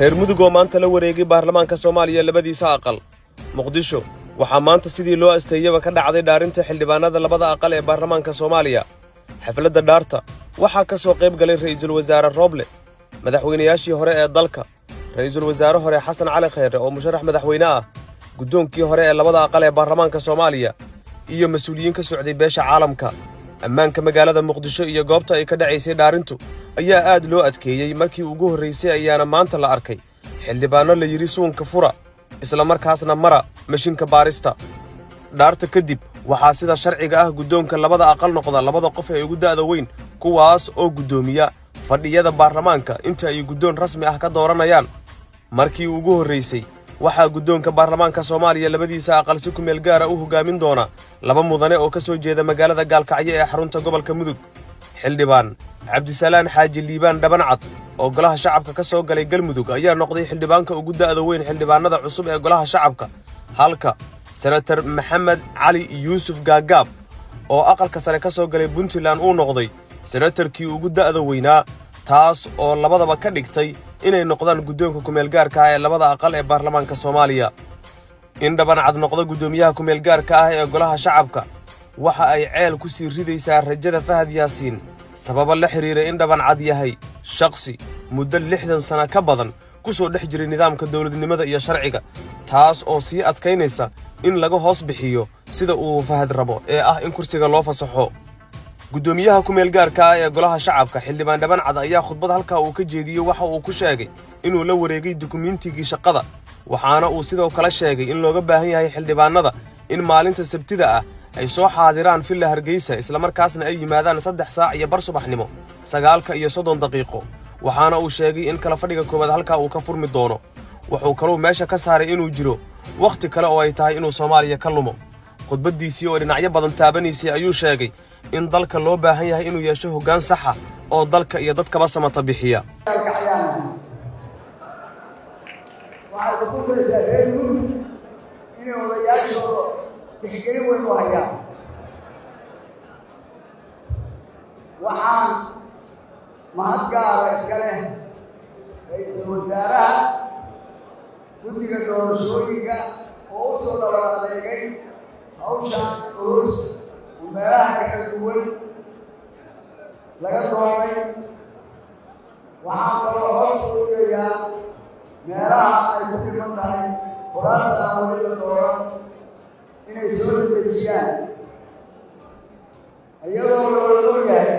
reer mudug oo maanta la wareegay baarlamaanka Soomaaliya labadiisa aqal. Muqdisho waxaa maanta sidii loo asteeyay ka dhacday dhaarinta xildhibaanada labada aqal ee baarlamaanka Soomaaliya. Xafladda dhaarta waxaa ka soo qayb galay ra'iisul wasaare Roble, madaxweynayaashii hore ee dalka, ra'iisul wasaare hore Xasan Cali Khayre oo musharax madaxweyne ah, gudoonkii hore ee labada aqal ee baarlamaanka Soomaaliya iyo mas'uuliyiin ka socday beesha caalamka. ammaanka magaalada Muqdisho iyo goobta ay ka dhacaysay dhaarintu ayaa aad loo adkeeyay markii ugu horeysay ayaana maanta la arkay xildhibaano la yiri suunka fura isla markaasna mara mashiinka baarista. dhaarta kadib waxaa sida sharciga ah gudoonka labada aqal noqda labada qof ee ugu da'da weyn kuwaas oo gudoomiya fadhiyada baarlamaanka inta ay gudoon rasmi ah ka dooranayaan. markii ugu horeysay waxaa gudoonka baarlamaanka Soomaaliya labadiisa aqal si ku meel gaar ah u hogaamin doona laba mudane oo ka soo jeeda magaalada Gaalkacyo ee xarunta gobolka Mudug. xildhibaan Cabdisalaan Xaaji Liibaan Dhabancad oo golaha shacabka ka soo galay Galmudug ayaa noqday xildhibaanka ugu da'da weyn xildhibaanada cusub ee golaha shacabka, halka senator Maxamed Cali Yuusuf Gaagaab oo aqalka sare ka soo galay Puntland uu noqday senatorkii ugu da'da weynaa, taas oo labadaba ka dhigtay inay noqdaan gudoonka ku meel gaarka ah ee labada aqal ee baarlamaanka Soomaaliya. in Dhabancad noqdo gudoomiyaha ku meel gaarka ah ee golaha shacabka waxa ay ceel ku sii ridaysaa rajada Fahad Yaasiin sabab la xiriira in Dhabancad yahay shakhsi muddo 60 sano ka badan ku soo dhex jiray nidaamka dawladnimada iyo sharciga, taas oo sii adkaynaysa in laga hoos bixiyo sida uu Fahad rabo ee ah in kursiga loo fasaxo. gudoomiyaha ku meel gaarka ah ee golaha shacabka xildhibaan Dhabancad ayaa khudbad halka uu ka jeediyay waxa uu ku sheegay inuu la wareegay dukumiintigii shaqada, waxaana uu sidoo kale sheegay in looga baahan yahay xildhibaanada in maalinta Sabtida ah ay soo xaadiraan Villa Hargeysa isla markaasna ay yimaadaan 3 saac iyo bar subaxnimo 9:30 daqiiqo. waxaana uu sheegay in kala fadhiga koowaad halka uu ka furmi doono. wuxuu kaloo meesha ka saaray inuu jiro waqti kale oo ay tahay inuu Soomaaliya ka lumo. khudbadiisii oo dhinacyo badan taabanaysay ayuu sheegay in dalka loo baahan yahay inuu yeesho hoggaan sax ah oo dalka iyo dadkaba samata bixiya. waxaan mahad gaar ah iska leh ra'iisul wasaaraha guddiga doorashooyinka oo u soo dhawaaqay hawshan culus meelaha kala duwan laga doonay. waxaan kaloo hoos u dhigayaa meelaha ay ku dhiman tahay kuraasta aan weli la dooran inay soo dedejiyaan iyadoo la wada ogyahay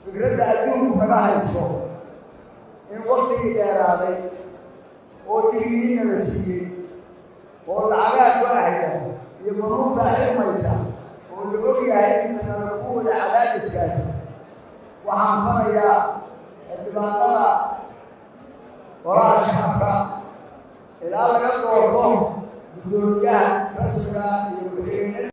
fikradda adduunku naga hayso in waqtigii dheeraaday oo digniina la siiyey oo lacagaha ku ahaya iyo banuunta xirmaysa oo la ogyahay intana lagu wada cadaadiskaas. waxaan farayaa xildhibaanada golaha shacabka ilaa laga doorto gudoomiyaha rasmiga iyo